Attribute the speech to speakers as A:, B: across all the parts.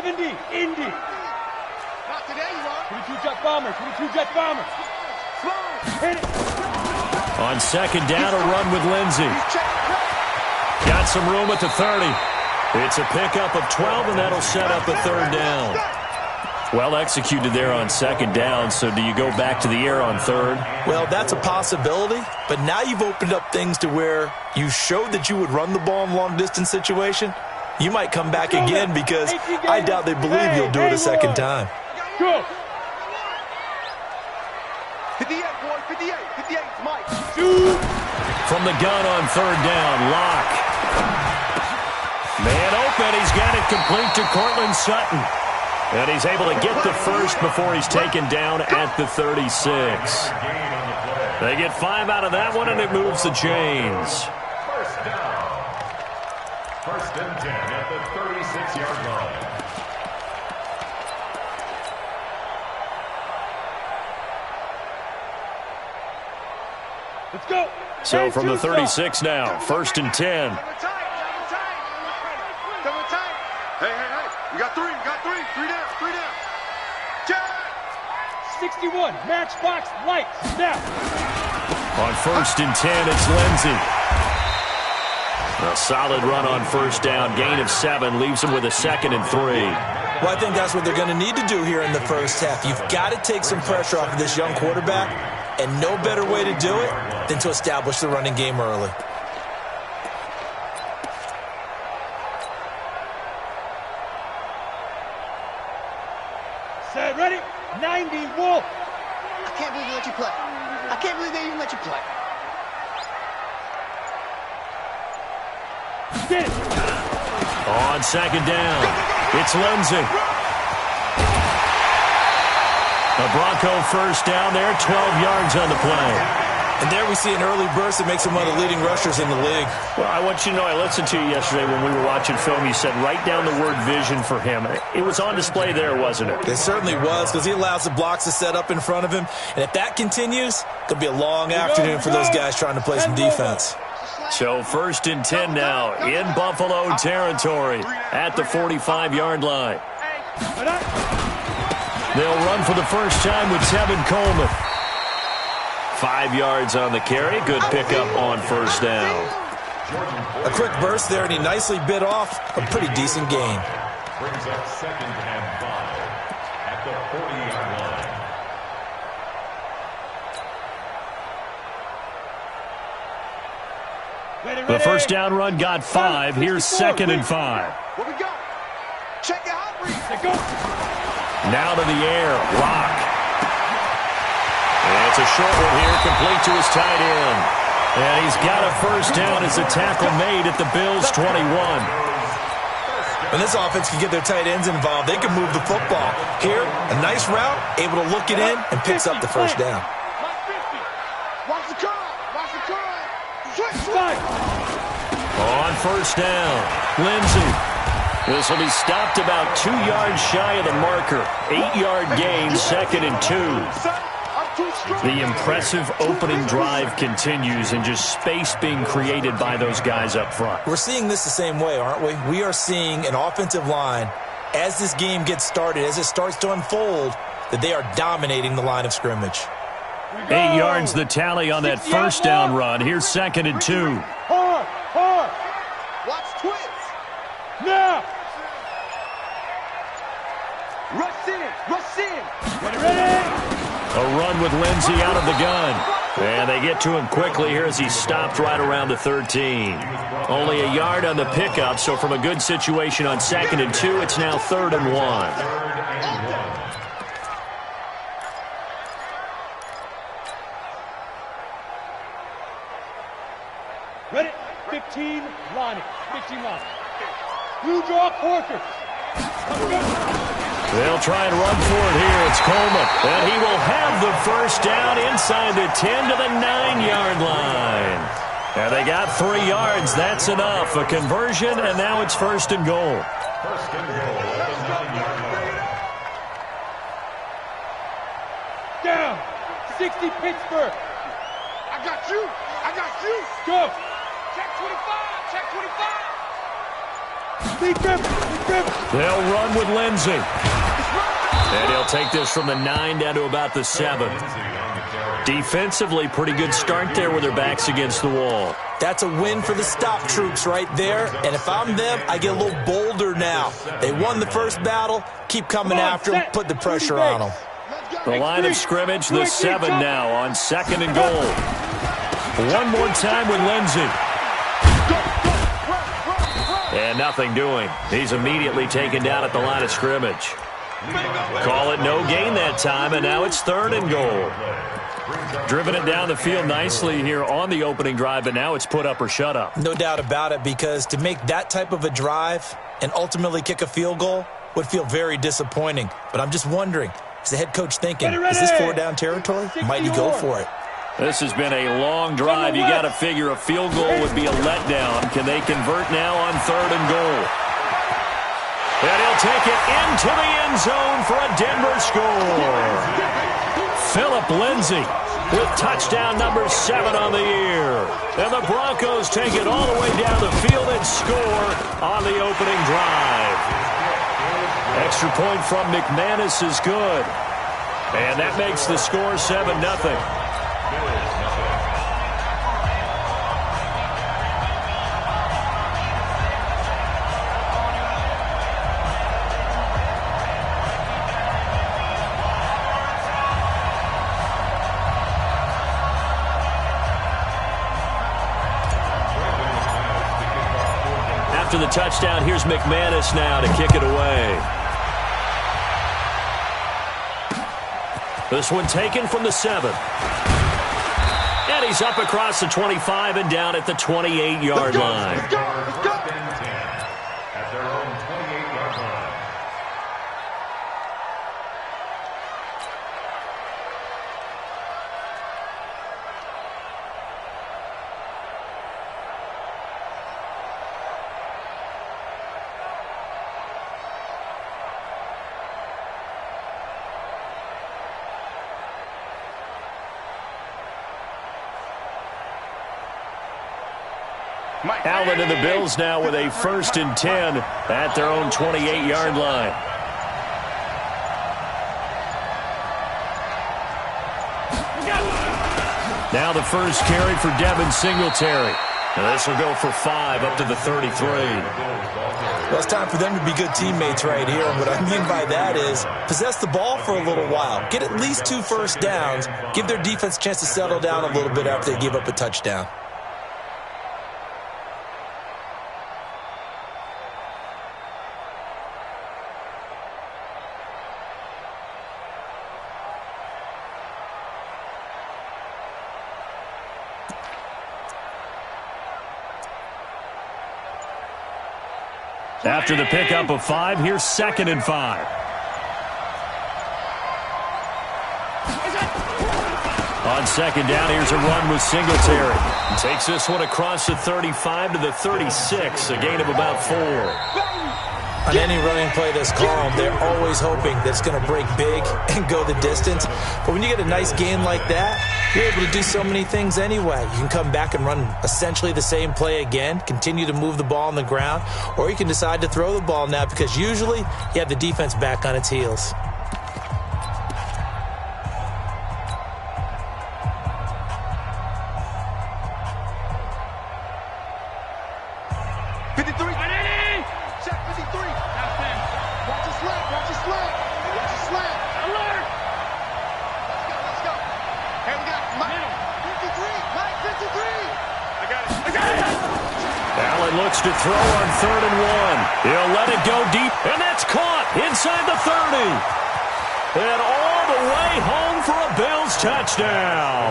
A: 70, Indy.
B: Not today, you are.
A: 22 jet bomber, 22 jet bomber. Hit it.
C: On second down, a run with Lindsey. Got some room at the 30. It's a pickup of 12, and that'll set up a third down. Well executed there on second down, so do you go back to the air on third?
D: Well, that's a possibility, but now you've opened up things to where you showed that you would run the ball in a long-distance situation. You might come back again because I doubt they believe you'll do it a second time.
A: Go.
B: 58, boy, 58, 58, Mike.
C: From the gun on third down, Locke. Man open, he's got it complete to Cortland Sutton. And he's able to get the first before he's taken down at the 36. They get 5 out of that one, and it moves the chains.
E: First down. First and 10 at the 36-yard line.
A: Let's go.
C: So from the 36 now, first and 10.
B: Hey, you got three, three down.
A: 61, matchbox, lights, snap.
C: On first and 10, it's Lindsey. A solid run on first down, gain of 7, leaves him with a second and 3.
D: Well, I think that's what they're going to need to do here in the first half. You've got to take some pressure off of this young quarterback, and no better way to do it than to establish the running game early.
A: Set, ready, 90, Wolf.
B: I can't believe they let you play. I can't believe they even let you play.
A: Get it.
C: On second down, it's Lindsey. A Bronco first down there, 12 yards on the play.
D: And there we see an early burst that makes him one of the leading rushers in the league.
C: Well, I want you to know, I listened to you yesterday when we were watching film. You said write down the word vision for him. It was on display there, wasn't it?
D: It certainly was, because he allows the blocks to set up in front of him. And if that continues, it'll be a long afternoon for those guys trying to play some defense.
C: So first and 10 now in Buffalo territory at the 45-yard line. They'll run for the first time with Tevin Coleman. 5 yards on the carry. Good pickup on first down.
D: A quick burst there, and he nicely bit off a pretty decent gain.
E: Brings up second and 5 at the 40-yard line.
C: The first down run got 5. Here's second and 5.
B: What we got? Check it out.
A: Go.
C: Now to the air. Locke. And it's a short one here, complete to his tight end. And he's got a first down as a tackle made at the Bills' 21.
D: When this offense can get their tight ends involved, they can move the football. Here, a nice route, able to look it in, and picks up the first down.
B: Watch the curl. Watch the curl. Switch.
C: On first down, Lindsey. This will be stopped about 2 yards shy of the marker. 8-yard gain, second and 2. The impressive opening drive continues, and just space being created by those guys up front.
D: We're seeing this the same way, aren't we? We are seeing an offensive line, as this game gets started, as it starts to unfold, that they are dominating the line of scrimmage.
C: 8 yards the tally on that first down run. Here's second and 2.
A: Hard.
B: Watch twins.
A: Now.
B: Rush in.
A: Ready.
C: A run with Lindsey out of the gun. And they get to him quickly here as he stopped right around the 13. Only a yard on the pickup, so from a good situation on second and 2, it's now third and 1.
A: Ready. 15, Lonnie. 15, Lonnie. You draw Porter.
C: They'll try and run for it here. It's Coleman. And he will have the first down inside the 10 to the 9-yard line. And they got 3 yards. That's enough. A conversion, and now it's first and goal.
E: First and goal at the 9-yard line.
A: Down. 60, Pittsburgh.
B: I got you.
A: Go.
B: Check 25.
C: They'll run with Lindsey. And he'll take this from the 9 down to about the 7. Defensively, pretty good start there with their backs against the wall.
D: That's a win for the stop troops right there. And if I'm them, I get a little bolder now. They won the first battle. Keep coming after them. Put the pressure on them.
C: The line of scrimmage, the 7 now on 2nd and goal. One more time with Lindsey. And nothing doing. He's immediately taken down at the line of scrimmage. Call it no gain that time, and now it's 3rd and goal. Driven it down the field nicely here on the opening drive, but now it's put up or shut up.
D: No doubt about it, because to make that type of a drive and ultimately kick a field goal would feel very disappointing. But I'm just wondering, is the head coach thinking, is this 4-down territory? Might he go for it?
C: This has been a long drive. You got to figure a field goal would be a letdown. Can they convert now on 3rd and goal? And he'll take it into the end zone for a Denver score. Phillip Lindsay with touchdown number 7 on the year. And the Broncos take it all the way down the field and score on the opening drive. Extra point from McManus is good. And that makes the score 7-0. After the touchdown, here's McManus now to kick it away. This one taken from the 7. And he's up across the 25 and down at the 28-yard line.
E: At their own 28-yard line.
C: Allen and the Bills now with a 1st and 10 at their own 28-yard line. Now the first carry for Devin Singletary. And this will go for 5 up to the 33.
D: Well, it's time for them to be good teammates right here. And what I mean by that is possess the ball for a little while. Get at least 2 first downs. Give their defense a chance to settle down a little bit after they give up a touchdown.
C: After the pickup of 5, here's 2nd and 5. On 2nd down, here's a run with Singletary. He takes this one across the 35 to the 36, a gain of about 4.
D: On any running play that's called, they're always hoping that it's going to break big and go the distance. But when you get a nice gain like that, you're able to do so many things anyway. You can come back and run essentially the same play again, continue to move the ball on the ground, or you can decide to throw the ball now because usually you have the defense back on its heels.
C: Looks to throw on 3rd and 1. He'll let it go deep, and that's caught inside the 30. And all the way home for a Bills touchdown.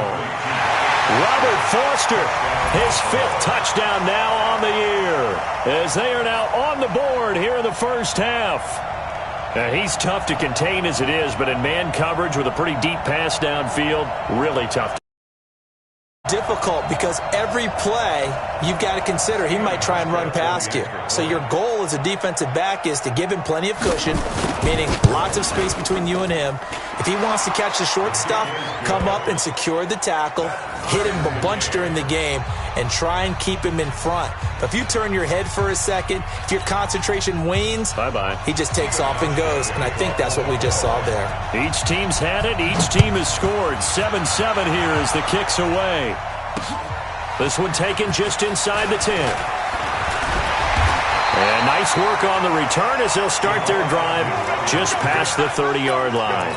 C: Robert Foster, his 5th touchdown now on the year, as they are now on the board here in the first half. Now, he's tough to contain as it is, but in man coverage with a pretty deep pass downfield, really tough.
D: Difficult because every play you've got to consider he might try and run past you. So your goal as a defensive back is to give him plenty of cushion, meaning lots of space between you and him. If he wants to catch the short stuff, come up and secure the tackle, hit him a bunch during the game, and try and keep him in front. But if you turn your head for a second, if your concentration wanes,
C: bye-bye.
D: He just takes off and goes, and I think that's what we just saw there.
C: Each team's had it. Each team has scored. 7-7 here as the kick's away. This one taken just inside the 10. And nice work on the return as they'll start their drive just past the 30-yard line.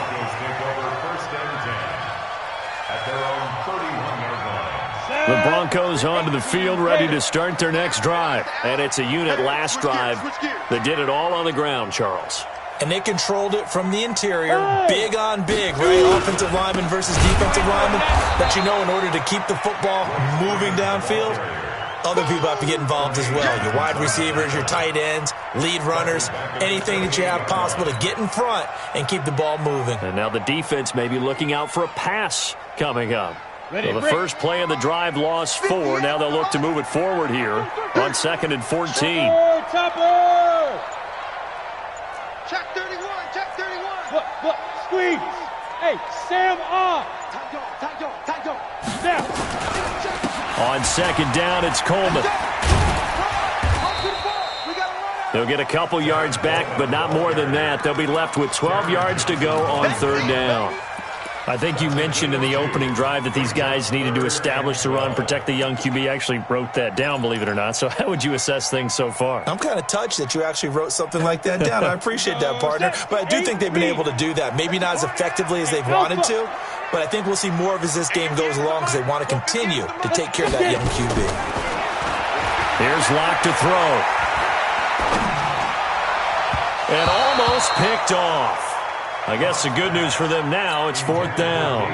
C: The Broncos onto the field, ready to start their next drive. And it's a unit last drive that did it all on the ground, Charles.
D: And they controlled it from the interior, big on big, right? Offensive lineman versus defensive lineman. But you know, in order to keep the football moving downfield, other people have to get involved as well. Your wide receivers, your tight ends, lead runners, anything that you have possible to get in front and keep the ball moving.
C: And now the defense may be looking out for a pass coming up. So the first play of the drive lost 4. Now they'll look to move it forward here on 2nd and 14.
A: Chopper!
B: Check 31, check 31.
A: Look, squeeze. Hey, Sam on.
B: Tight go.
A: Now.
C: On 2nd down, it's Coleman. They'll get a couple yards back, but not more than that. They'll be left with 12 yards to go on 3rd down. I think you mentioned in the opening drive that these guys needed to establish the run, protect the young QB. I actually wrote that down, believe it or not. So how would you assess things so far?
D: I'm kind of touched that you actually wrote something like that down. I appreciate that, partner. But I do think they've been able to do that. Maybe not as effectively as they've wanted to, but I think we'll see more of as this game goes along because they want to continue to take care of that young QB.
C: Here's Locke to throw. And almost picked off. I guess the good news for them now, it's 4th down.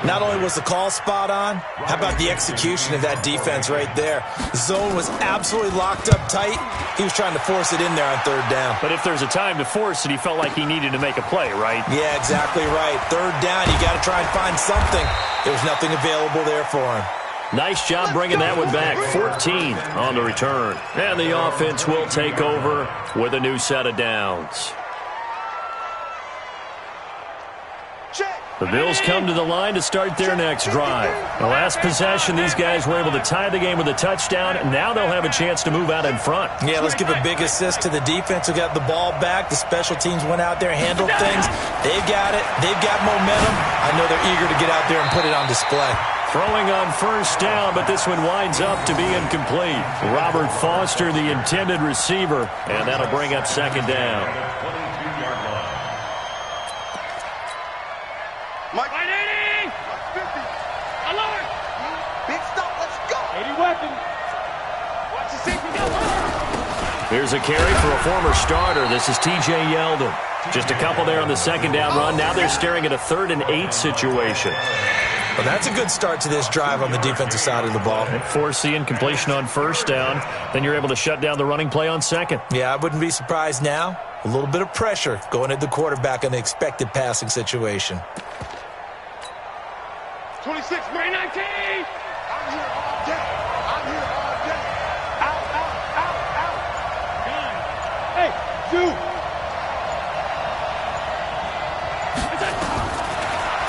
D: Not only was the call spot on, how about the execution of that defense right there? The zone was absolutely locked up tight. He was trying to force it in there on 3rd down.
C: But if there's a time to force it, he felt like he needed to make a play, right?
D: Yeah, exactly right. 3rd down, you got to try and find something. There was nothing available there for him.
C: Nice job bringing that one back. 14 on the return. And the offense will take over with a new set of downs. The Bills come to the line to start their next drive. The last possession, these guys were able to tie the game with a touchdown. Now they'll have a chance to move out in front.
D: Yeah, let's give a big assist to the defense who got the ball back. The special teams went out there, handled things. They've got it. They've got momentum. I know they're eager to get out there and put it on display.
C: Throwing on 1st down, but this one winds up to be incomplete. Robert Foster, the intended receiver, and that'll bring up 2nd down.
B: Mike 80! 50. Alert! Big stop, let's go!
A: 80 weapon.
B: Watch the safety go.
C: Here's a carry for a former starter. This is T.J. Yeldon. Just a couple there on the 2nd down run. Now they're staring at a 3rd and 8 situation.
D: Well, that's a good start to this drive on the defensive side of the ball.
C: Force the incompletion on 1st down. Then you're able to shut down the running play on 2nd.
D: Yeah, I wouldn't be surprised now. A little bit of pressure going at the quarterback in the expected passing situation.
B: 26, 19! I'm here all day. Out.
A: Hey, Duke.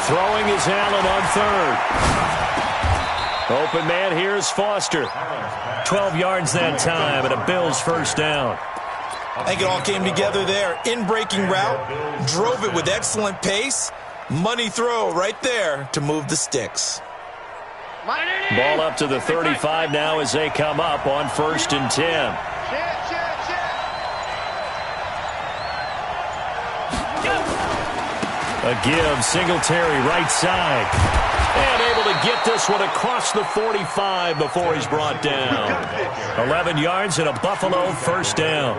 C: Throwing is Allen on 3rd. Open man, here's Foster. 12 yards that time, and a Bills 1st down.
D: I think it all came together there. In-breaking route, drove it with excellent pace. Money throw right there to move the sticks.
C: Ball up to the 35 now as they come up on 1st and 10. A give, Singletary right side. And able to get this one across the 45 before he's brought down. 11 yards and a Buffalo 1st down.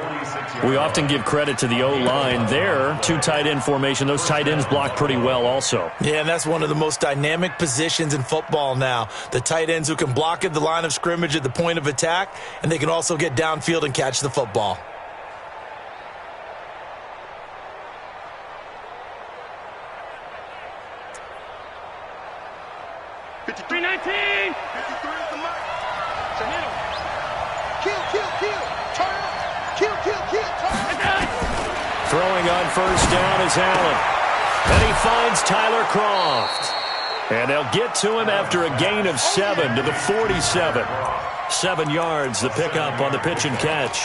C: We often give credit to the O-line there. 2 tight end formation. Those tight ends block pretty well also.
D: Yeah, and that's one of the most dynamic positions in football now. The tight ends who can block at the line of scrimmage at the point of attack, and they can also get downfield and catch the football.
C: Throwing on 1st down is Allen. And he finds Tyler Kroft. And they'll get to him after a gain of 7 to the 47. 7 yards, the pickup on the pitch and catch.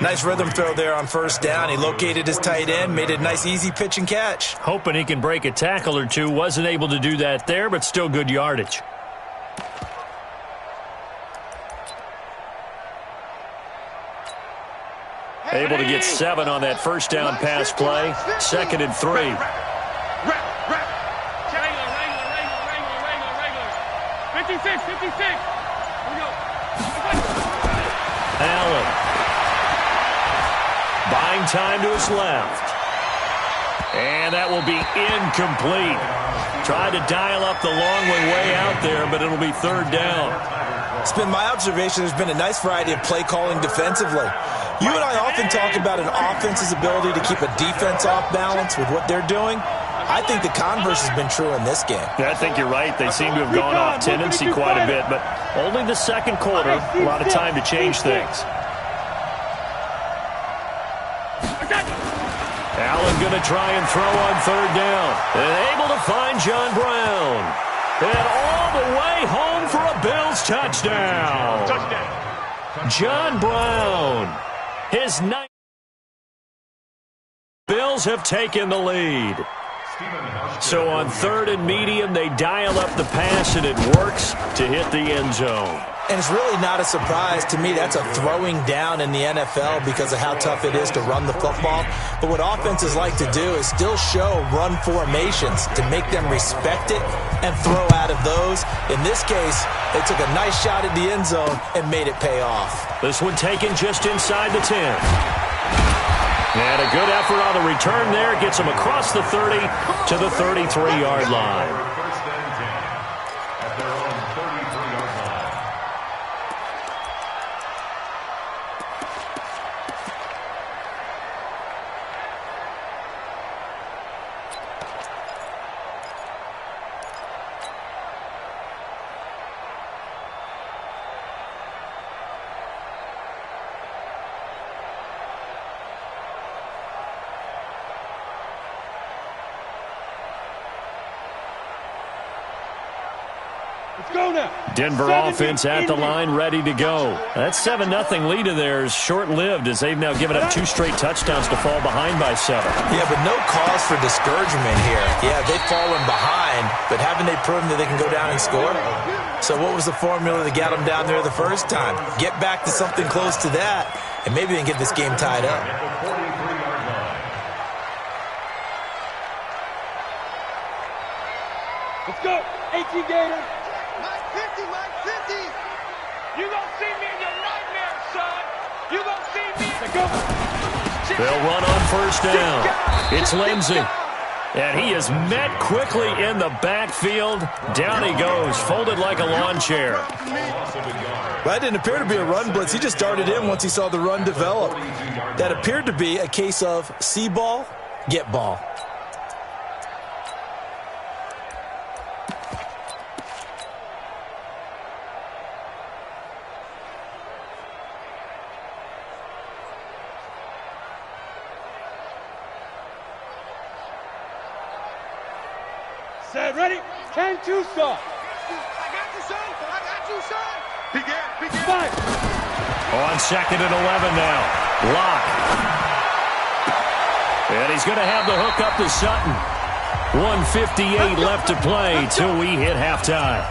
D: Nice rhythm throw there on first down. He located his tight end, made it a nice, easy pitch and catch.
C: Hoping he can break a tackle or two. Wasn't able to do that there, but still good yardage. Able to get 7 on that first down pass play. 2nd and 3. Allen. Buying time to his left. And that will be incomplete. Tried to dial up the long one way out there, but it'll be 3rd down.
D: It's been my observation there's been a nice variety of play calling defensively. You and I often talk about an offense's ability to keep a defense off balance with what they're doing. I think the converse has been true in this game.
C: Yeah, I think you're right. They seem to have gone off tendency quite a bit, but only the second quarter, a lot of time to change things. Allen going to try and throw on 3rd down. And able to find John Brown. And all the way home for a Bills touchdown. John Brown. His 9th. Bills have taken the lead. So on 3rd and medium, they dial up the pass, and it works to hit the end zone.
D: And it's really not a surprise to me. That's a throwing down in the NFL because of how tough it is to run the football. But what offenses like to do is still show run formations to make them respect it and throw out of those. In this case, they took a nice shot at the end zone and made it pay off.
C: This one taken just inside the 10. And a good effort on the return there. Gets him across the 30 to the 33-yard line. Denver offense at the line, ready to go. That 7-0 lead of theirs short-lived as they've now given up 2 straight touchdowns to fall behind by 7.
D: Yeah, but no cause for discouragement here. Yeah, they've fallen behind, but haven't they proven that they can go down and score? So what was the formula that got them down there the first time? Get back to something close to that, and maybe they can get this game tied up.
A: Let's go, 18 Gator.
B: Mike 50, Mike 50.
A: You gonna see me in your nightmares, son. You gonna see me. Go.
C: They'll run on first down. It's Lindsey. And he is met quickly in the backfield. Down he goes, folded like a lawn chair.
D: That didn't appear to be a run blitz. He just darted in once he saw the run develop. That appeared to be a case of see ball, get ball.
A: Ready? 10-2 start.
B: I got you, son. I got you, son. Begin.
A: 5.
C: On 2nd and 11 now. Lock. And he's going to have the hook up to Sutton. 1:58 left to play till we hit halftime.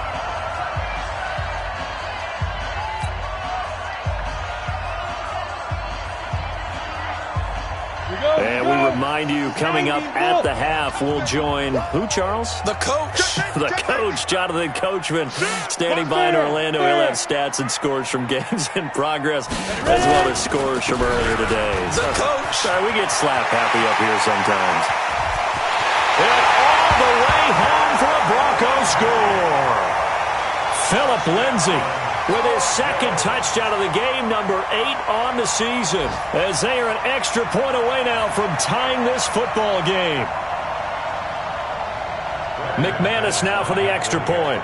C: And we remind you, coming up at the half, we'll join who, Charles?
D: The coach.
C: The coach, Jonathan Coachman, standing by in Orlando. He'll have stats and scores from games in progress, as well as scores from earlier today.
D: The coach.
C: Sorry, we get slap happy up here sometimes. And all the way home for a Broncos score. Philip Lindsay with his 2nd touchdown of the game, number 8 on the season, as they are an extra point away now from tying this football game. McManus now for the extra point.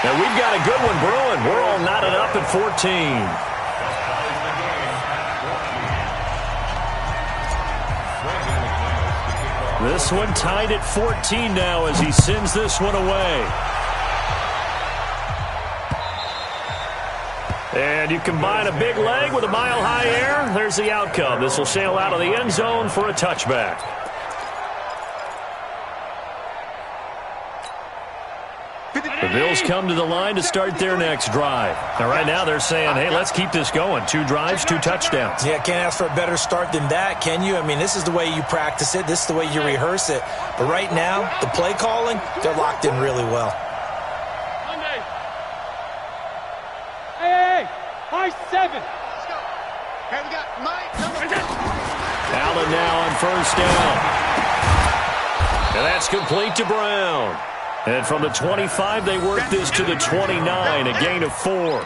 C: And we've got a good one brewing. We're all knotted up at 14. This one tied at 14 now as he sends this one away. And you combine a big leg with a mile-high air, there's the outcome. This will sail out of the end zone for a touchback. The Bills come to the line to start their next drive. Now, right now, they're saying, hey, let's keep this going. 2 drives, 2 touchdowns.
D: Yeah, can't ask for a better start than that, can you? I mean, this is the way you practice it. This is the way you rehearse it. But right now, the play calling, they're locked in really well.
A: Hey, high 7.
B: Let's go. Hey, we got Mike.
C: Allen now on first down. And that's complete to Brown. And from the 25, they work this to the 29, a gain of 4.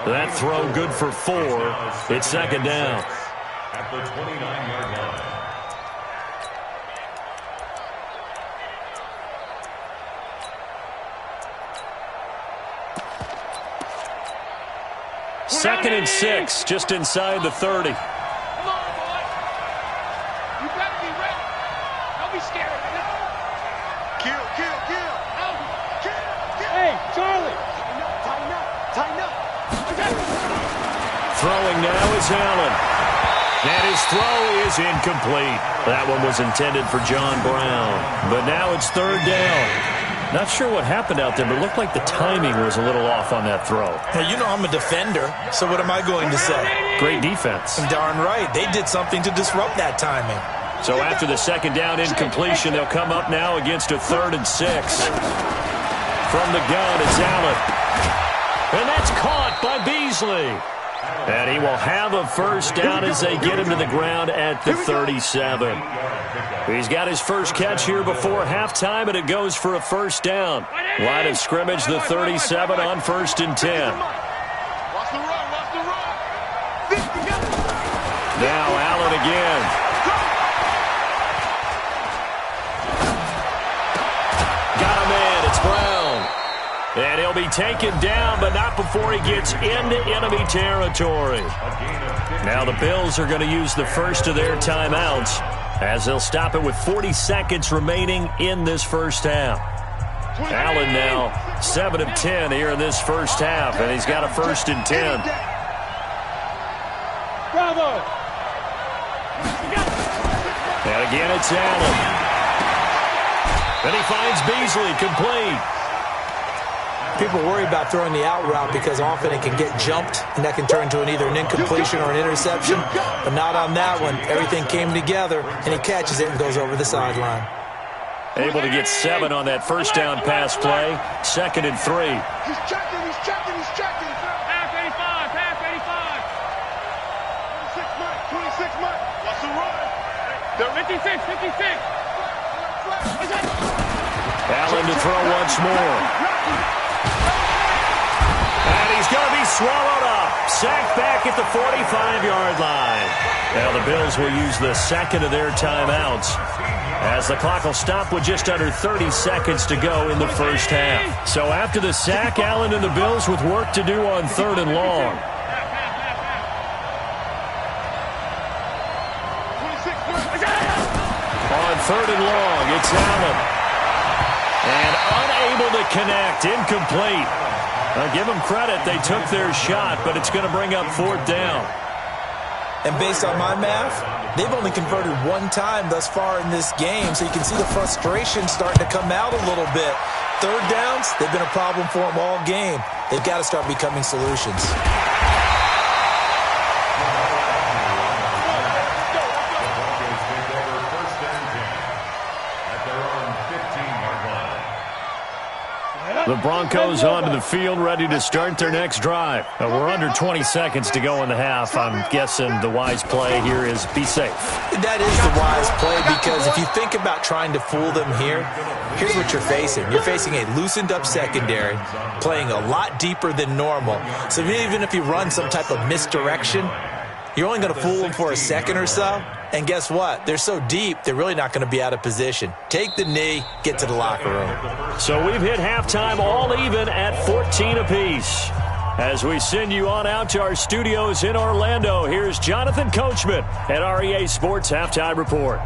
C: That throw good for 4. It's second down.
E: At the 29-yard line.
C: Second and 6, just inside the 30.
B: Come on, boy. You better be ready. Don't be scared. Kill.
A: Hey, Charlie.
B: Tighten up.
C: Throwing now is Allen. And his throw is incomplete. That one was intended for John Brown. But now it's third down. Not sure what happened out there, but it looked like the timing was a little off on that throw.
D: Hey, you know I'm a defender, so what am I going to say?
C: Great defense.
D: Darn right. They did something to disrupt that timing.
C: So after the second down incompletion, they'll come up now against a 3rd and 6. From the gun, it's Allen. And that's caught by Beasley. And he will have a first down as they get him to the ground at the 37. He's got his first catch here before halftime, and it goes for a first down. Line of scrimmage, the 37 on 1st and 10.
B: Watch the run.
C: Now Allen again. Got a man, it's Brown. And he'll be taken down, but not before he gets into enemy territory. Now the Bills are going to use the first of their timeouts as they'll stop it with 40 seconds remaining in this first half. Allen now 7 of 10 here in this first half, and he's got a 1st and 10.
A: Bravo.
C: And again, it's Allen. And he finds Beasley complete.
D: People worry about throwing the out route because often it can get jumped, and that can turn into either an incompletion or an interception. But not on that one. Everything came together, and he catches it and goes over the sideline.
C: Able to get 7 on that first down pass play. 2nd and 3.
B: He's checking. Pass 85. 26 Mike. Watch the run. They're 56.
C: Allen to throw once more. And he's going to be swallowed up. Sacked back at the 45-yard line. Now the Bills will use the second of their timeouts as the clock will stop with just under 30 seconds to go in the first half. So after the sack, Allen and the Bills with work to do on 3rd and long. On 3rd and long, it's Allen. And unable to connect, incomplete. Now give them credit, they took their shot, but it's going to bring up 4th down.
D: And based on my math, they've only converted 1 time thus far in this game, so you can see the frustration starting to come out a little bit. 3rd downs, they've been a problem for them all game. They've got to start becoming solutions.
C: The Broncos onto the field, ready to start their next drive. We're under 20 seconds to go in the half. I'm guessing the wise play here is be safe.
D: That is the wise play, because if you think about trying to fool them here, here's what you're facing. You're facing a loosened up secondary, playing a lot deeper than normal. So even if you run some type of misdirection, you're only going to fool them for a second or so. And guess what? They're so deep, they're really not going to be out of position. Take the knee, get to the locker room.
C: So we've hit halftime all even at 14 apiece. As we send you on out to our studios in Orlando, here's Jonathan Coachman at REA Sports Halftime Report.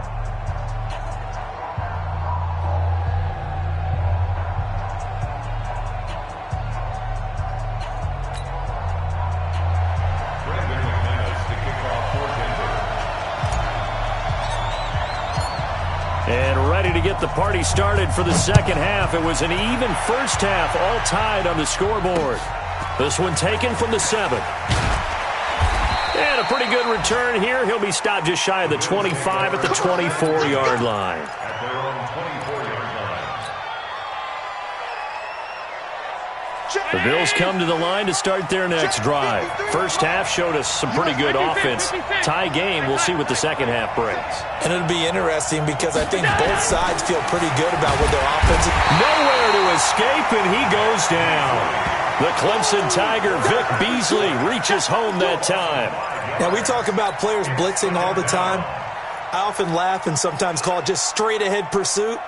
C: ready to get the party started for the second half. It was an even first half, all tied on the scoreboard. This one taken from the 7. And a pretty good return here. He'll be stopped just shy of the 25 at the 24-yard line.
E: At their own 24-yard line.
C: The Bills come to the line to start their next drive. First half showed us some pretty good offense. Tie game, we'll see what the second half brings.
D: And it'll be interesting because I think both sides feel pretty good about what their offense is.
C: Nowhere to escape, and he goes down. The Clemson Tiger, Vic Beasley, reaches home that time.
D: Now, we talk about players blitzing all the time. I often laugh and sometimes call it just straight-ahead pursuit.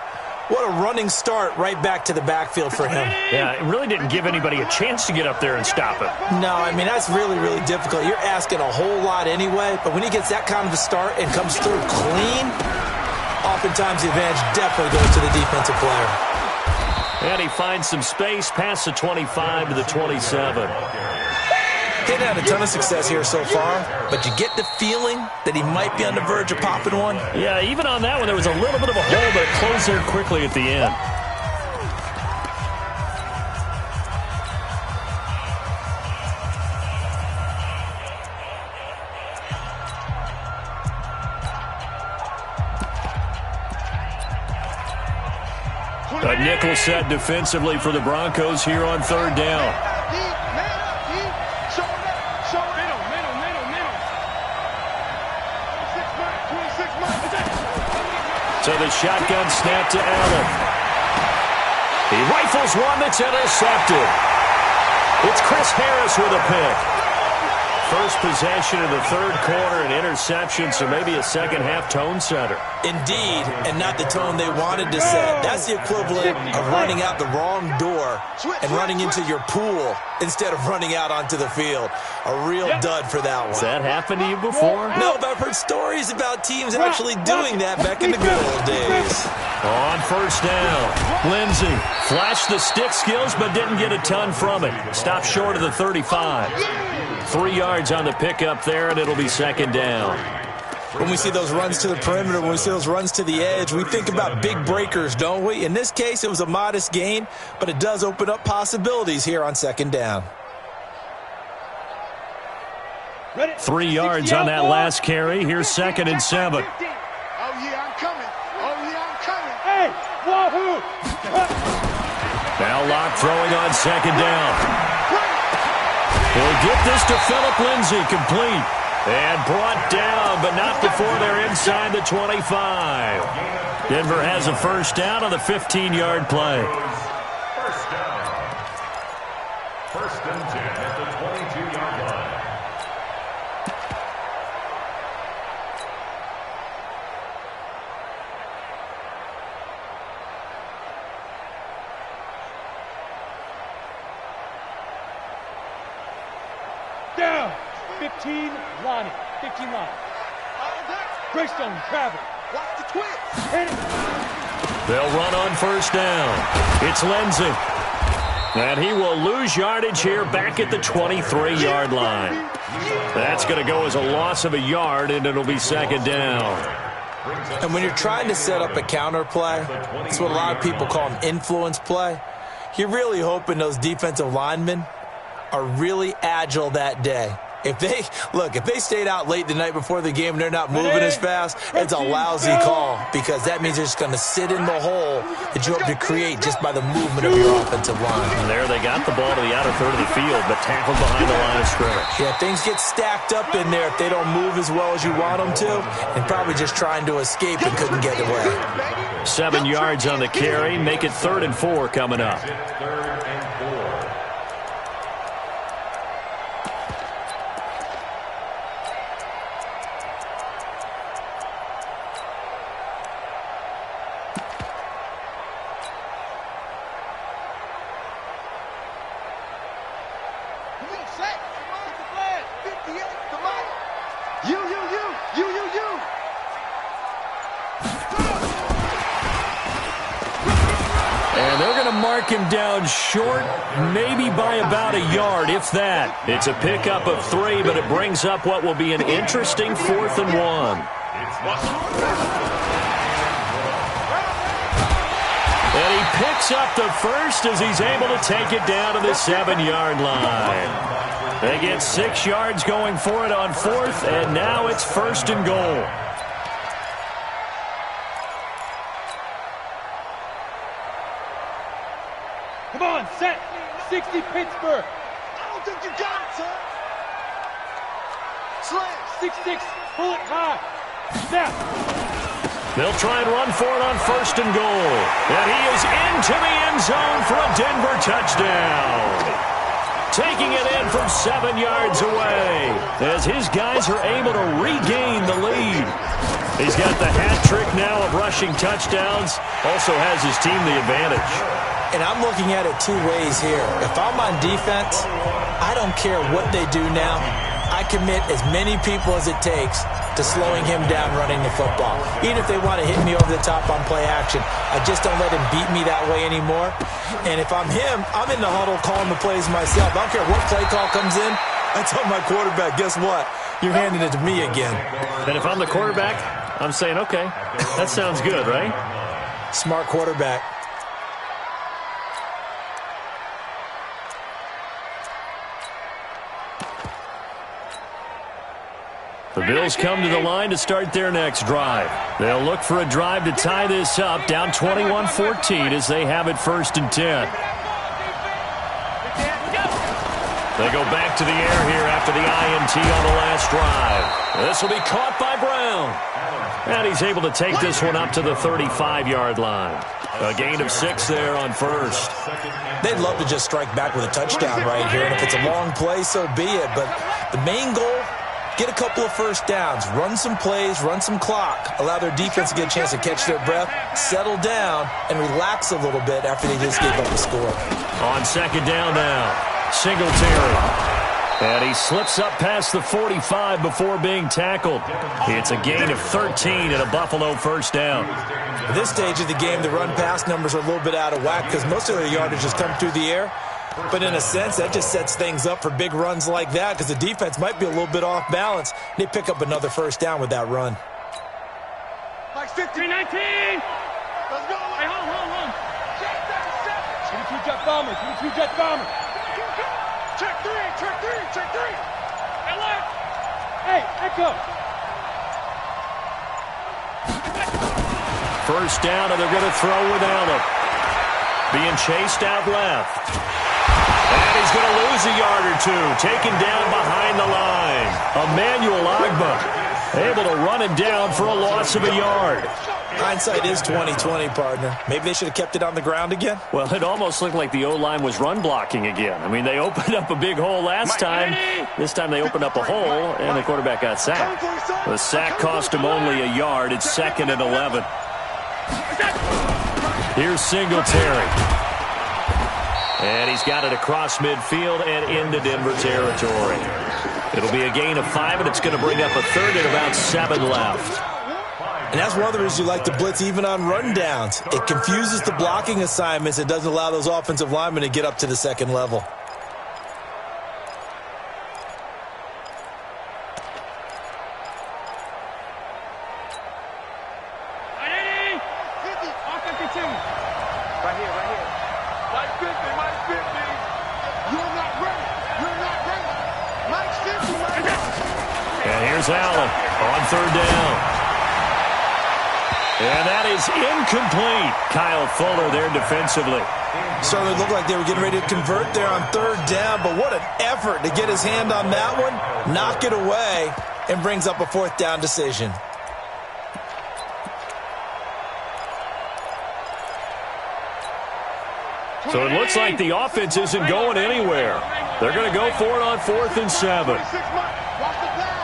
D: What a running start right back to the backfield for him.
C: Yeah, it really didn't give anybody a chance to get up there and stop him.
D: No, I mean, that's really, really difficult. You're asking a whole lot anyway, but when he gets that kind of a start and comes through clean, oftentimes the advantage definitely goes to the defensive player.
C: And he finds some space past the 25 to the 27.
D: He's had a ton of success here so far, but you get the feeling that he might be on the verge of popping one.
C: Yeah, even on that one, there was a little bit of a hole, but it closed there quickly at the end. A nickel set defensively for the Broncos here on third down. So the shotgun snap to Allen. He rifles one that's intercepted. It's Chris Harris with a pick. First possession of the third quarter, an interception, so maybe a second-half tone setter.
D: Indeed, and not the tone they wanted to set. That's the equivalent of running out the wrong door and running into your pool instead of running out onto the field. A real dud for that one.
C: Has that happened to you before?
D: No, but I've heard stories about teams actually doing that back in the good old days.
C: On first down, Lindsey flashed the stick skills but didn't get a ton from it. Stopped short of the 35. 3 yards on the pickup there, and it'll be second down.
D: When we see those runs to the perimeter, when we see those runs to the edge, we think about big breakers, don't we? In this case, it was a modest gain, but it does open up possibilities here on second down.
C: 3 yards on that last carry. Here's second and 7.
B: Oh, yeah, I'm coming. Oh, yeah, I'm coming.
A: Hey, wahoo!
C: Now Locke throwing on second down. He'll get this to Phillip Lindsay, complete. And brought down, but not before they're inside the 25. Denver has a first down on the 15-yard play.
E: First down. First and 10 at the 22-yard line.
A: Down. 15 line. 15 line. Greystone, travel.
B: Watch the twist.
A: Hit it.
C: They'll run on first down. It's Lindsay. And he will lose yardage here back at the 23-yard line. That's going to go as a loss of a yard, and it'll be second down.
D: And when you're trying to set up a counter play, it's what a lot of people call an influence play. You're really hoping those defensive linemen are really agile that day. If they stayed out late the night before the game and they're not moving as fast, it's a lousy call because that means they're just going to sit in the hole that you hope to create just by the movement of your offensive line.
C: And there they got the ball to the outer third of the field, but tackled behind the line of scrimmage.
D: Yeah, things get stacked up in there if they don't move as well as you want them to, and probably just trying to escape and couldn't get away.
C: 7 yards on the carry, make it 3rd and 4 coming up. And they're going to mark him down short, maybe by about a yard, if that. It's a pickup of 3, but it brings up what will be an interesting 4th and 1. And he picks up the first as he's able to take it down to the 7-yard line. They get 6 yards going for it on 4th, and now it's 1st and goal.
A: Come on, set. 60 Pittsburgh.
B: I don't think you got it, sir. Slam.
A: 6-6. Pull it high. Snap.
C: They'll try and run for it on 1st and goal. And he is into the end zone for a Denver touchdown. Taking it in from 7 yards away as his guys are able to regain the lead. He's got the hat trick now of rushing touchdowns. Also has his team the advantage.
D: And I'm looking at it 2 ways here. If I'm on defense, I don't care what they do now. I commit as many people as it takes to slowing him down running the football. Even if they want to hit me over the top on play action, I just don't let him beat me that way anymore. And if I'm him, I'm in the huddle calling the plays myself. I don't care what play call comes in. I tell my quarterback, guess what? You're handing it to me again.
C: And if I'm the quarterback, I'm saying, okay, that sounds good, right?
D: Smart quarterback.
C: The Bills come to the line to start their next drive. They'll look for a drive to tie this up, down 21-14 as they have it 1st and 10. They go back to the air here after the INT on the last drive. This will be caught by Brown. And he's able to take this one up to the 35-yard line. A gain of 6 there on 1st.
D: They'd love to just strike back with a touchdown right here. And if it's a long play, so be it. But the main goal, get a couple of first downs, run some plays, run some clock, allow their defense to get a chance to catch their breath, settle down, and relax a little bit after they just gave up the score.
C: On 2nd down now, Singletary. And he slips up past the 45 before being tackled. It's a gain of 13 and a Buffalo 1st down.
D: At this stage of the game, the run-pass numbers are a little bit out of whack because most of their yardage has come through the air. But in a sense, that just sets things up for big runs like that because the defense might be a little bit off balance. They pick up another 1st down with that run.
B: Like 50. 19. Let's go. Hey, hold on.
A: Give me 2 jet bombers. Give me 2 jet bombers.
B: Check 3. Alert.
A: Hey, Echo.
C: 1st down, and they're going to throw with Allen. Being chased out left. And he's going to lose a yard or 2. Taken down behind the line. Emmanuel Ogbah able to run him down for a loss of a yard.
D: Hindsight is 20/20, partner. Maybe they should have kept it on the ground again.
C: Well, it almost looked like the O-line was run blocking again. I mean, they opened up a big hole last time. This time they opened up a hole, and the quarterback got sacked. The sack cost him only a yard. It's 2nd and 11. Here's Singletary. And he's got it across midfield and into Denver territory. It'll be a gain of 5, and it's going to bring up a 3rd and about 7 left.
D: And that's one of the reasons you like to blitz even on rundowns. It confuses the blocking assignments. It doesn't allow those offensive linemen to get up to the 2nd level.
B: Right here. Mike 50. You're not ready. Mike 50.
C: And here's Allen on 3rd down. And that is incomplete. Kyle Fuller there defensively.
D: Certainly looked like they were getting ready to convert there on 3rd down, but what an effort to get his hand on that one, knock it away, and brings up a 4th down decision.
C: So it looks like the offense isn't going anywhere. They're going to go for it on 4th and 7.
B: Watch the pass.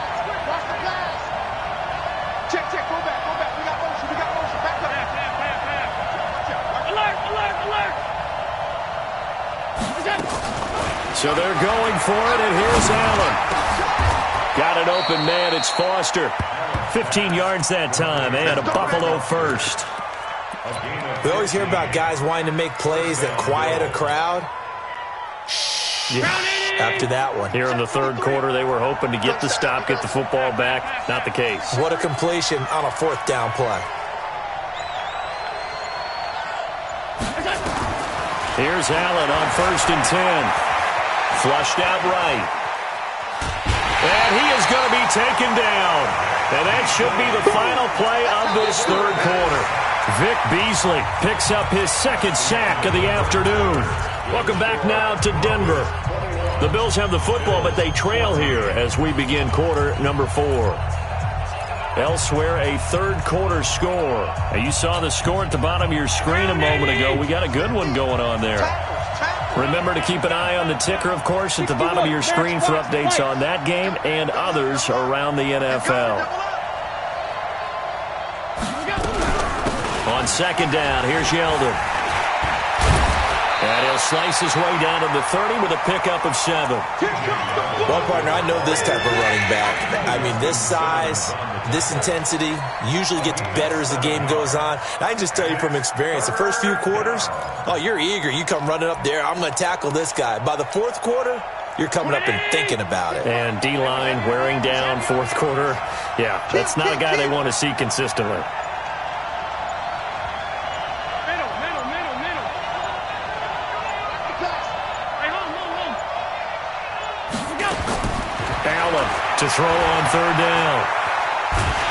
B: Check. Go back. We got motion. Back up. Alert.
C: So they're going for it, and here's Allen. Got an open man. It's Foster. 15 yards that time, and a Buffalo 1st.
D: We always hear about guys wanting to make plays that quiet a crowd. Yeah, after that one.
C: Here in the 3rd quarter, they were hoping to get the stop, get the football back. Not the case.
D: What a completion on a 4th down play.
C: Here's Allen on 1st and 10. Flushed out right. And he is going to be taken down. And that should be the final play of this third quarter. Vic Beasley picks up his second sack of the afternoon. Welcome back now to Denver. The Bills have the football, but they trail here as we begin quarter number 4. Elsewhere, a third quarter score. Now, you saw the score at the bottom of your screen a moment ago. We got a good one going on there. Remember to keep an eye on the ticker, of course, at the bottom of your screen for updates on that game and others around the NFL. On second down, here's Yeldon. And he'll slice his way down to the 30 with a pickup of 7.
D: Well, partner, I know this type of running back. I mean, this size, this intensity usually gets better as the game goes on. And I can just tell you from experience, the first few quarters, oh, you're eager. You come running up there, I'm going to tackle this guy. By the fourth quarter, you're coming up and thinking about it.
C: And D-line wearing down fourth quarter. Yeah, that's not a guy they want to see consistently. To throw on third down.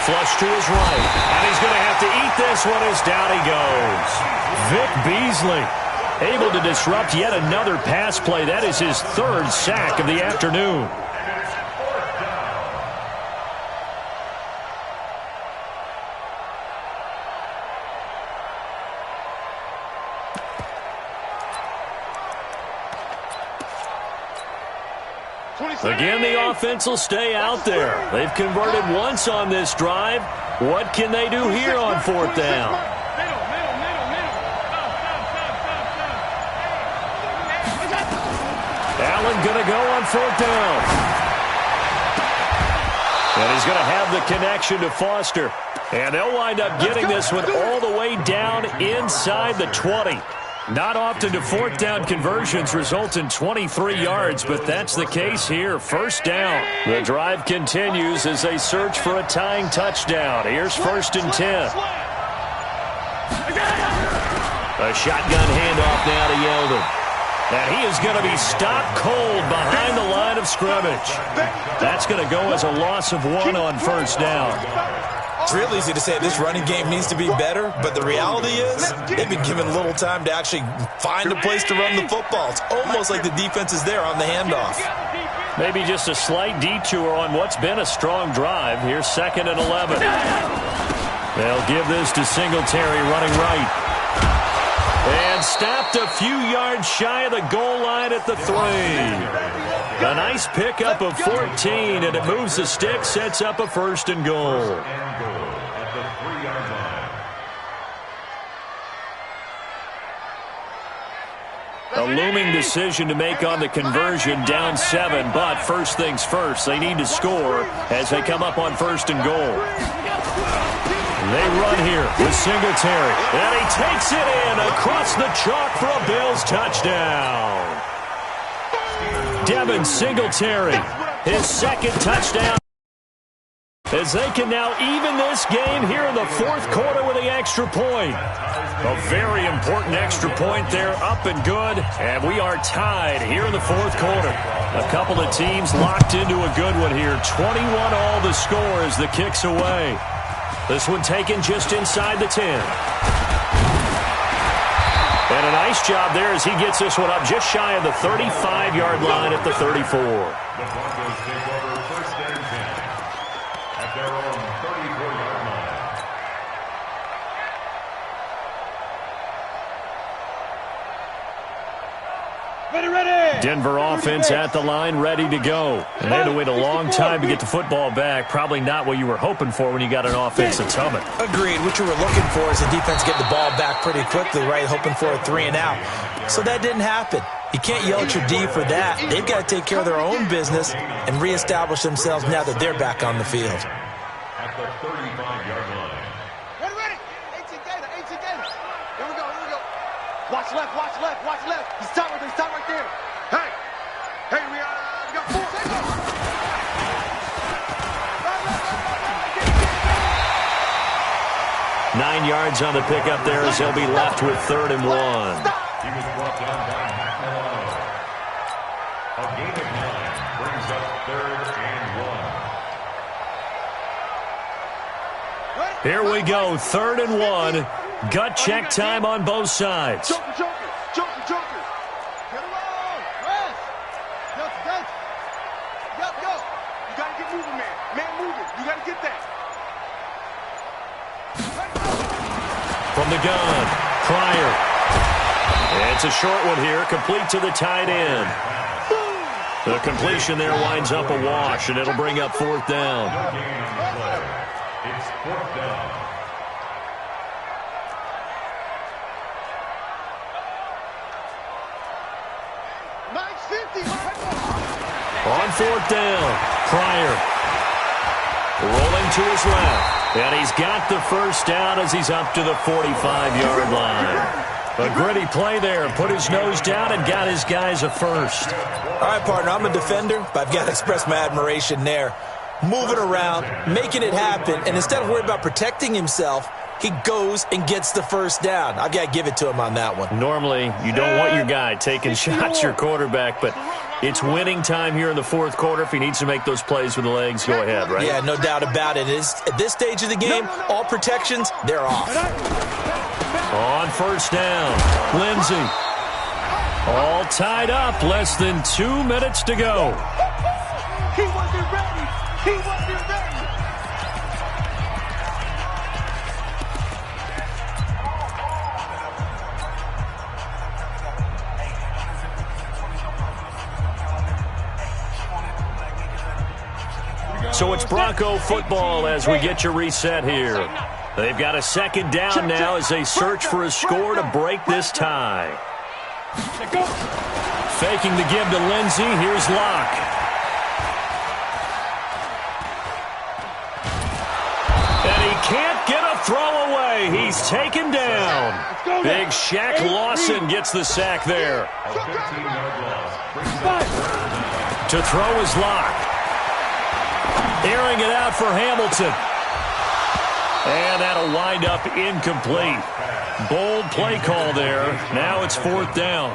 C: Flush to his right. And he's going to have to eat this one as down he goes. Vic Beasley able to disrupt yet another pass play. That is his third sack of the afternoon. Again, the offense will stay out there. They've converted once on this drive. What can they do here on fourth down? Allen going to go on fourth down. And he's going to have the connection to Foster. And they'll wind up getting this one all the way down inside the 20. Not often do fourth down conversions result in 23 yards, but that's the case here. First down. The drive continues as they search for a tying touchdown. Here's 1st and 10. A shotgun handoff now to Yeldon. And he is going to be stopped cold behind the line of scrimmage. That's going to go as a loss of 1 on first down.
D: It's real easy to say this running game needs to be better, but the reality is they've been given little time to actually find a place to run the football. It's almost like the defense is there on the handoff.
C: Maybe just a slight detour on what's been a strong drive. Here's 2nd and 11. They'll give this to Singletary running right. And stopped a few yards shy of the goal line at the 3. A nice pickup of 14, and it moves the stick, sets up a 1st and goal. A looming decision to make on the conversion, down 7, but first things first, they need to score as they come up on 1st and goal. They run here with Singletary, and he takes it in across the chalk for a Bills touchdown. Devin Singletary, his 2nd touchdown, as they can now even this game here in the 4th quarter with the extra point. A very important extra point there, up and good, and we are tied here in the 4th quarter. A couple of teams locked into a good one here. 21 all the score as the kick's away. This one taken just inside the 10. And a nice job there as he gets this one up just shy of the 35-yard line at the 34.
E: The Broncos take over 1st and 10 at their own 34-yard line.
C: Denver offense at the line, ready to go. And they had to wait a long time to get the football back. Probably not what you were hoping for when you got an offensive summit.
D: Agreed. What you were looking for is the defense get the ball back pretty quickly, right? Hoping for a 3 and out. So that didn't happen. You can't yell at your D for that. They've got to take care of their own business and reestablish themselves now that they're back on the field.
E: At the 35-yard line.
B: Ready. 18 Gator. Here we go. Watch left. He's top right there. Hey, we got 4. Take off.
C: 9 yards on the pickup there as he'll be left with 3rd and 1.
E: He was brought down Brings up 3rd and 1.
C: Here we go, 3rd and 1. Gut check time on both sides.
B: Joker. Get along. Rest. Yup. You got to get moving, man. Man moving. You got to get that.
C: From the gun, Pryor. It's a short one here, complete to the tight end. The completion there winds up a wash, and it'll bring up 4th down.
E: No gain on the play. It's 4th down.
C: On 4th down, Pryor. Rolling to his left. And he's got the first down as he's up to the 45-yard line. A gritty play there. Put his nose down and got his guys a first.
D: All right, partner, I'm a defender, but I've got to express my admiration there. Moving around, making it happen, and instead of worrying about protecting himself, he goes and gets the first down. I've got to give it to him on that one.
C: Normally, you don't want your guy taking shots, your quarterback, but it's winning time here in the 4th quarter. If he needs to make those plays with the legs, go ahead, right?
D: Yeah, no doubt about it. At this stage of the game, all protections, they're off.
C: On 1st down, Lindsey. All tied up, less than 2 minutes to go.
B: He wasn't ready.
C: So it's Bronco football as we get your reset here. They've got a 2nd down now as they search for a score to break this tie. Faking the give to Lindsey. Here's Locke. And he can't get a throw away. He's taken down. Big Shaq Lawson gets the sack there.
E: A 15-yard loss.
C: To throw is Locke. Airing it out for Hamilton. And that'll wind up incomplete. Bold play call there. Now it's 4th down.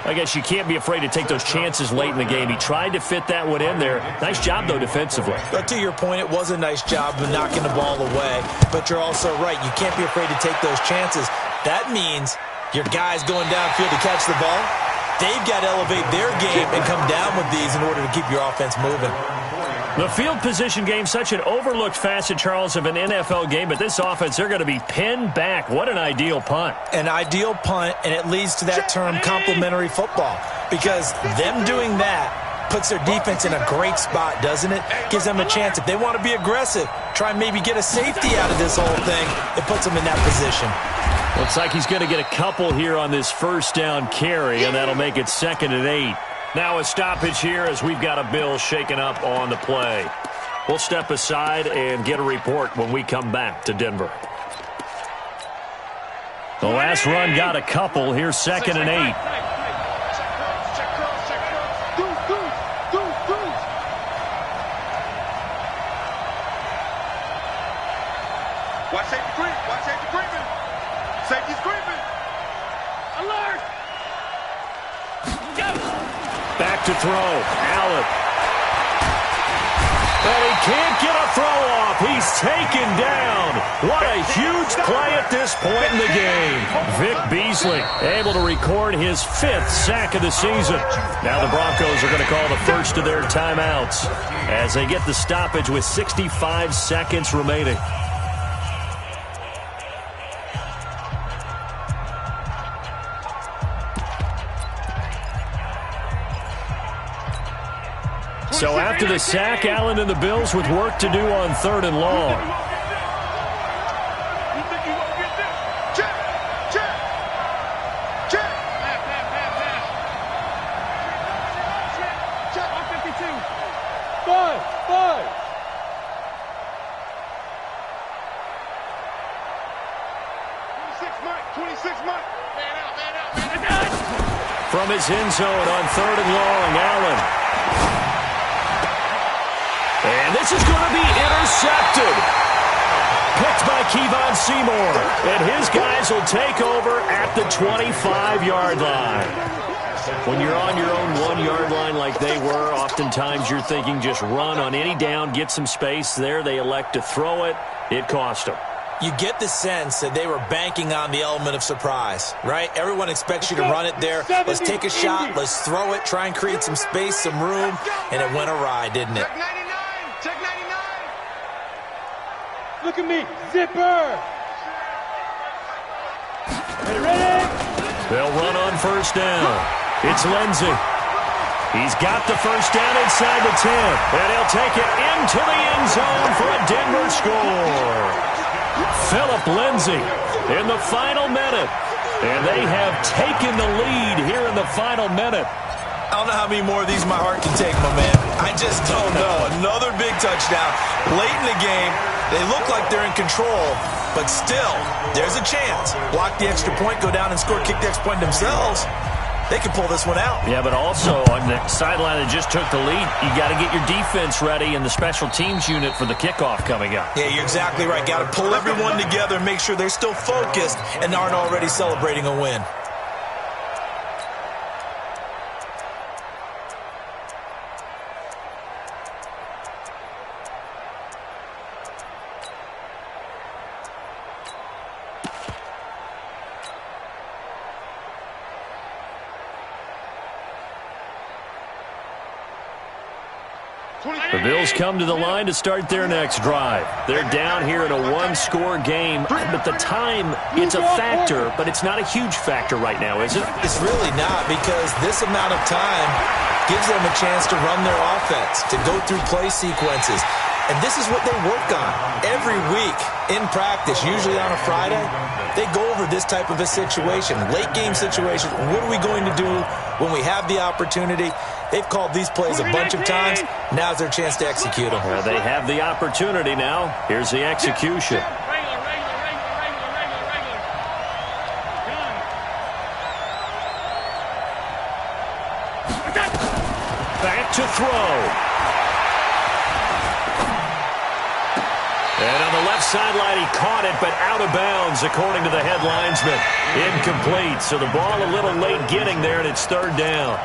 C: I guess you can't be afraid to take those chances late in the game. He tried to fit that one in there. Nice job, though, defensively.
D: But to your point, it was a nice job of knocking the ball away. But you're also right. You can't be afraid to take those chances. That means your guys going downfield to catch the ball, they've got to elevate their game and come down with these in order to keep your offense moving.
C: The field position game, such an overlooked facet, Charles, of an NFL game, but this offense, they're going to be pinned back. What an ideal punt.
D: An ideal punt, and it leads to that term complementary football, because them doing that puts their defense in a great spot, doesn't it? Gives them a chance. If they want to be aggressive, try and maybe get a safety out of this whole thing, it puts them in that position.
C: Looks like he's going to get a couple here on this 1st down carry, and that'll make it 2nd and 8. Now a stoppage here as we've got a Bill shaken up on the play. We'll step aside and get a report when we come back to Denver. The last run got a couple. Here's 2nd and 8.
B: Watch safety creep. Watch safety creeping. Safety's creeping. Alert.
C: Back to throw. Allen. And he can't get a throw off. He's taken down. What a huge play at this point in the game. Vic Beasley able to record his 5th sack of the season. Now the Broncos are going to call the first of their timeouts as they get the stoppage with 65 seconds remaining. So after the sack, Allen and the Bills with work to do on 3rd and long. From his end zone on 3rd and long, Allen. And this is going to be intercepted. Picked by Kevon Seymour. And his guys will take over at the 25-yard line. When you're on your own 1-yard line like they were, oftentimes you're thinking just run on any down, get some space. There they elect to throw it. It cost them.
D: You get the sense that they were banking on the element of surprise, right? Everyone expects you to run it there. Let's take a shot. Let's throw it. Try and create some space, some room. And it went awry, didn't it?
B: Check 99. Check 99.
A: Look at me. Zipper. Ready?
C: They'll run on first down. It's Lindsey. He's got the first down inside the 10. And he'll take it into the end zone for a Denver score. Philip Lindsey in the final minute. And they have taken the lead here in the final minute.
D: I don't know how many more of these my heart can take, my man. I just don't know. Another big touchdown. Late in the game, they look like they're in control, but still, there's a chance. Block the extra point, go down and score, kick the extra point themselves. They can pull this one out.
C: Yeah, but also on the sideline that just took the lead, you got to get your defense ready and the special teams unit for the kickoff coming up.
D: Yeah, you're exactly right. Got to pull everyone together and make sure they're still focused and aren't already celebrating a win.
C: The Bills come to the line to start their next drive. They're down here in a one-score game, but the time, it's a factor, but it's not a huge factor right now, is it?
D: It's really not, because this amount of time gives them a chance to run their offense, to go through play sequences. And this is what they work on every week in practice, usually on a Friday. They go over this type of a situation, late game situation. What are we going to do when we have the opportunity? They've called these plays a bunch of times. Now's their chance to execute them.
C: Well, they have the opportunity now. Here's the execution. Back to throw. And on the left sideline, he caught it, but out of bounds, according to the head linesman. Incomplete, so the ball a little late getting there, and it's third down.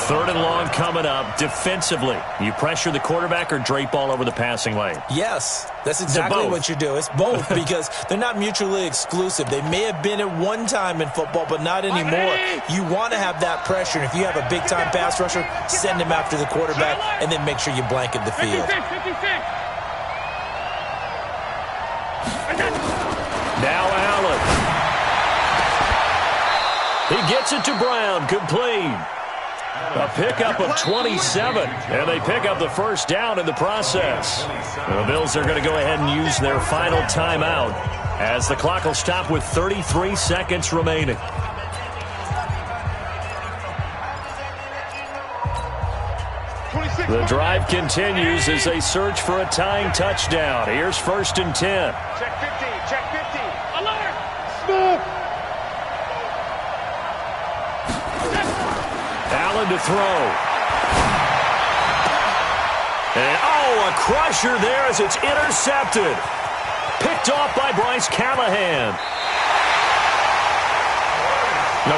C: Third and long coming up. Defensively, you pressure the quarterback or drape all over the passing lane?
D: Yes, that's exactly what you do. It's both because they're not mutually exclusive. They may have been at one time in football, but not anymore. You want to have that pressure. And if you have a big-time pass rusher, send him after the quarterback, and then make sure you blanket the field.
A: 56.
C: Now Allen. He gets it to Brown, complete. A pickup of 27, and they pick up the first down in the process. The Bills are going to go ahead and use their final timeout as the clock will stop with 33 seconds remaining. The drive continues as they search for a tying touchdown. Here's first and 10.
B: Check 50. Check 50.
A: Alert! Smith!
C: Allen to throw. And, a crusher there as it's intercepted. Picked off by Bryce Callahan.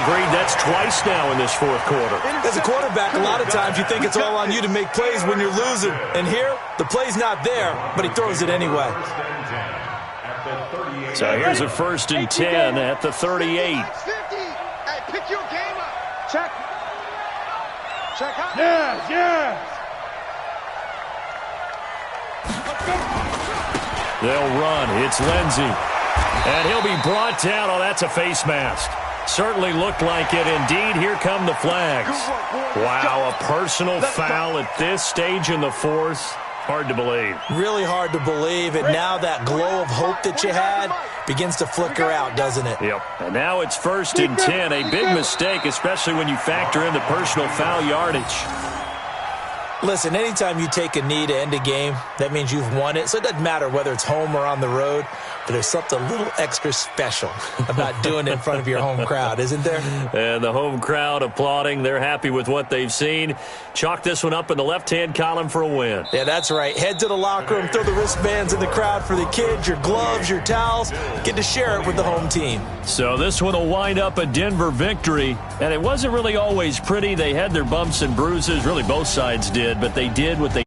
C: Agreed, that's twice now in this fourth quarter.
D: As a quarterback, a lot of times you think it's all on you to make plays when you're losing. And here, the play's not there, but he throws it anyway.
C: So here's a first and 10 at the 38.
B: 50. Hey, pick your game up. Check. Check out.
A: Yes!
C: They'll run. It's Lindsey. And he'll be brought down. Oh, that's a face mask. Certainly looked like it. Indeed, here come the flags. Wow, a personal foul at this stage in the fourth. Hard to believe.
D: Really hard to believe. And now that glow of hope that you had begins to flicker out, doesn't it?
C: Yep. And now it's first and 10. A big mistake, especially when you factor in the personal foul yardage.
D: Listen, anytime you take a knee to end a game, that means you've won it. So it doesn't matter whether it's home or on the road, but there's something a little extra special about doing it in front of your home crowd, isn't there?
C: And the home crowd applauding. They're happy with what they've seen. Chalk this one up in the left-hand column for a win.
D: Yeah, that's right. Head to the locker room, throw the wristbands in the crowd for the kids, your gloves, your towels. Get to share it with the home team.
C: So this one will wind up a Denver victory. And it wasn't really always pretty. They had their bumps and bruises. Really, both sides did. But they did what they